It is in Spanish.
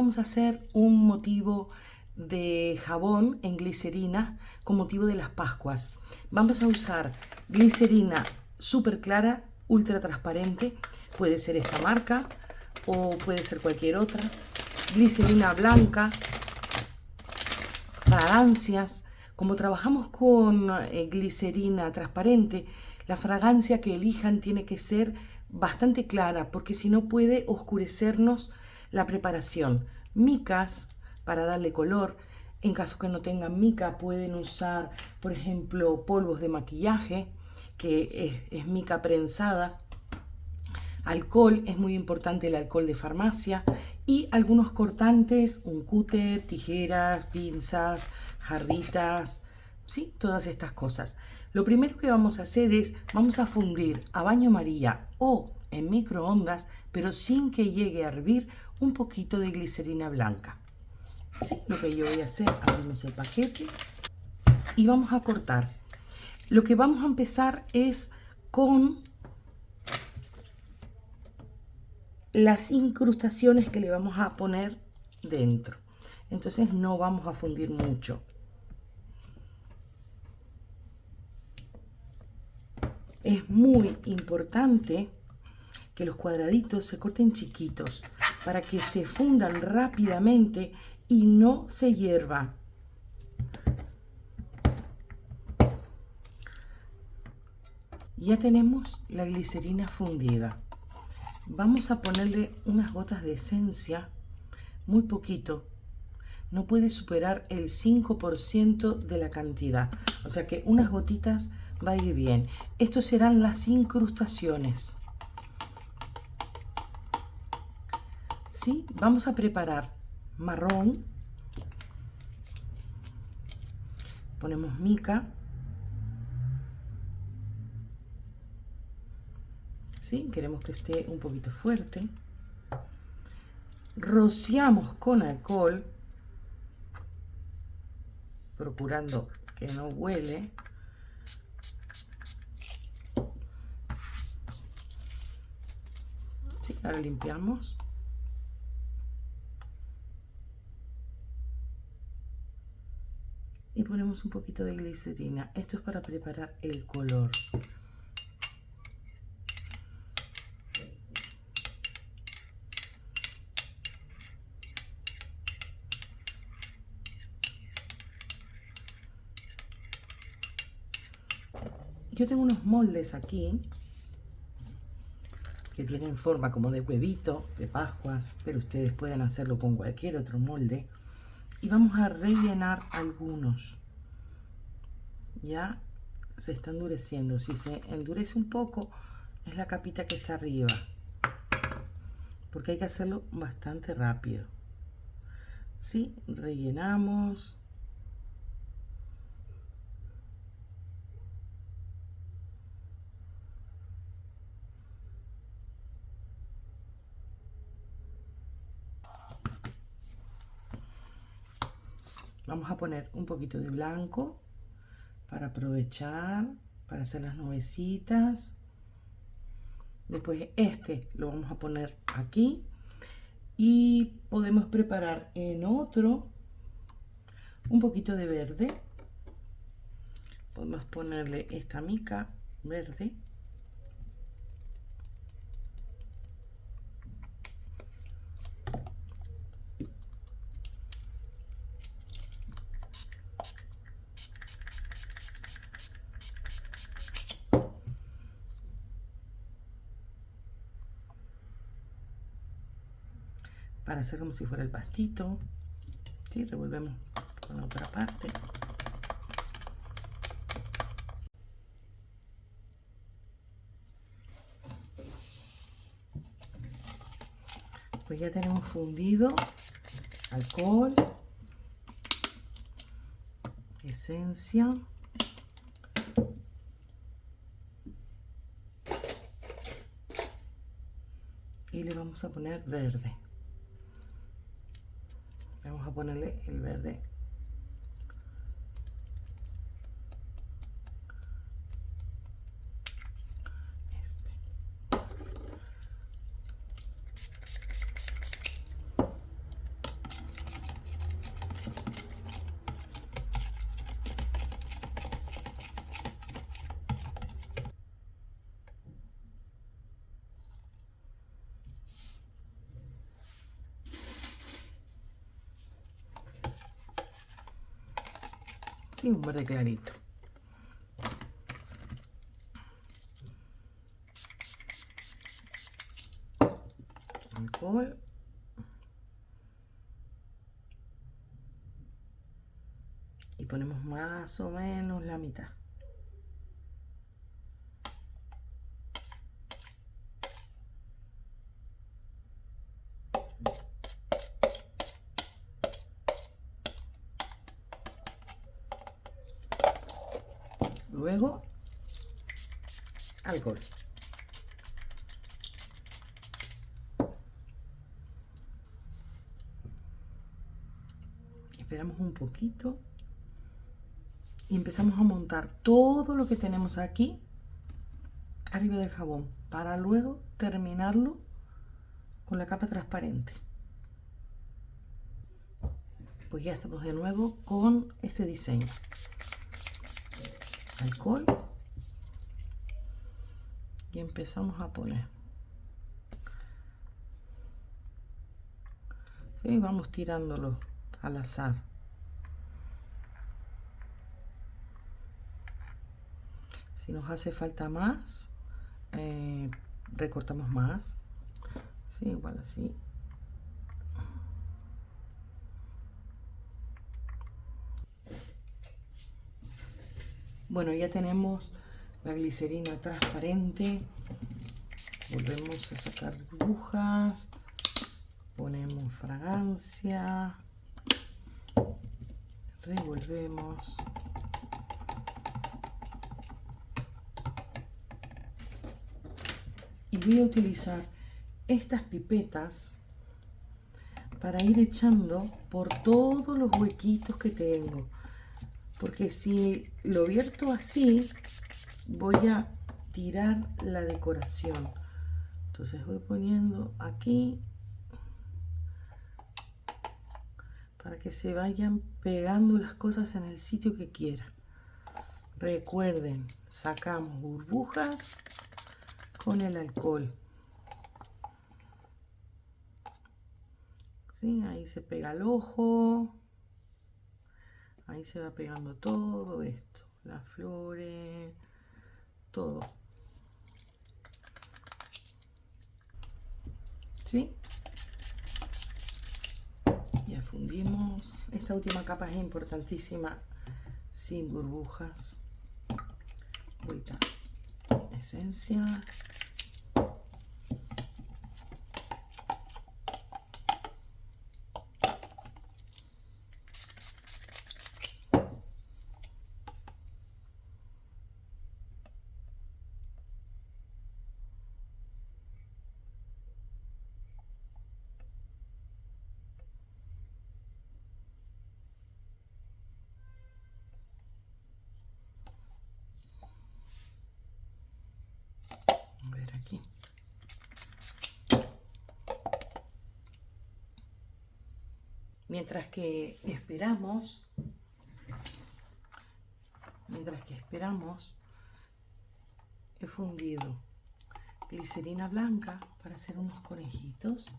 vamos a hacer un motivo de jabón en glicerina con motivo de las Pascuas. Vamos a usar glicerina súper clara, ultra transparente. Puede ser esta marca o puede ser cualquier otra. Glicerina blanca, fragancias. Como trabajamos con glicerina transparente, la fragancia que elijan tiene que ser bastante clara, porque si no puede oscurecernos la preparación. Micas para darle color. En caso que no tengan mica, pueden usar, por ejemplo, polvos de maquillaje, que es mica prensada. Alcohol, es muy importante el alcohol de farmacia, y algunos cortantes, un cúter, tijeras, pinzas, jarritas, ¿sí? Todas estas cosas. Lo primero que vamos a hacer es, vamos a fundir a baño María o en microondas, pero sin que llegue a hervir, un poquito de glicerina blanca. ¿Sí? Lo que yo voy a hacer, abrimos el paquete y vamos a cortar. Lo que vamos a empezar es con las incrustaciones que le vamos a poner dentro. Entonces no vamos a fundir mucho. Es muy importante que los cuadraditos se corten chiquitos para que se fundan rápidamente y no se hierva. Ya tenemos la glicerina fundida. Vamos a ponerle unas gotas de esencia, muy poquito. No puede superar el 5% de la cantidad. O sea que unas gotitas va a ir bien. Estos serán las incrustaciones. ¿Sí? Vamos a preparar marrón. Ponemos mica. ¿Sí? Queremos que esté un poquito fuerte. Rociamos con alcohol, procurando que no huele. Sí, ahora limpiamos. Y ponemos un poquito de glicerina. Esto es para preparar el color. Yo tengo unos moldes aquí que tienen forma como de huevito, de Pascuas, pero ustedes pueden hacerlo con cualquier otro molde. Y vamos a rellenar algunos. Ya se está endureciendo. Si se endurece un poco, es la capita que está arriba, porque hay que hacerlo bastante rápido. ¿Sí? Rellenamos. Vamos a poner un poquito de blanco para aprovechar, para hacer las nubecitas. Después este lo vamos a poner aquí y podemos preparar en otro un poquito de verde. Podemos ponerle esta mica verde. Para hacer como si fuera el pastito. ¿Sí? Revolvemos con la otra parte. Pues ya tenemos fundido alcohol, esencia, y le vamos a poner verde. Vamos a ponerle el verde. Sí, un verde clarito. Alcohol. Y ponemos más o menos la mitad. Luego, alcohol. Esperamos un poquito y empezamos a montar todo lo que tenemos aquí arriba del jabón para luego terminarlo con la capa transparente. Pues ya estamos de nuevo con este diseño. Alcohol y empezamos a poner. ¿Sí? Vamos tirándolo al azar. Si nos hace falta más, recortamos más. Sí, igual así. Bueno, ya tenemos la glicerina transparente. Volvemos a sacar burbujas. Ponemos fragancia. Revolvemos. Y voy a utilizar estas pipetas para ir echando por todos los huequitos que tengo. Porque si lo vierto así, voy a tirar la decoración. Entonces voy poniendo aquí para que se vayan pegando las cosas en el sitio que quiera. Recuerden, sacamos burbujas con el alcohol. ¿Sí? Ahí se pega el ojo. Ahí se va pegando todo esto, las flores, todo. ¿Sí? Ya fundimos. Esta última capa es importantísima, sin burbujas. Agüita, esencia. A ver aquí. Mientras que esperamos, he fundido glicerina blanca para hacer unos conejitos.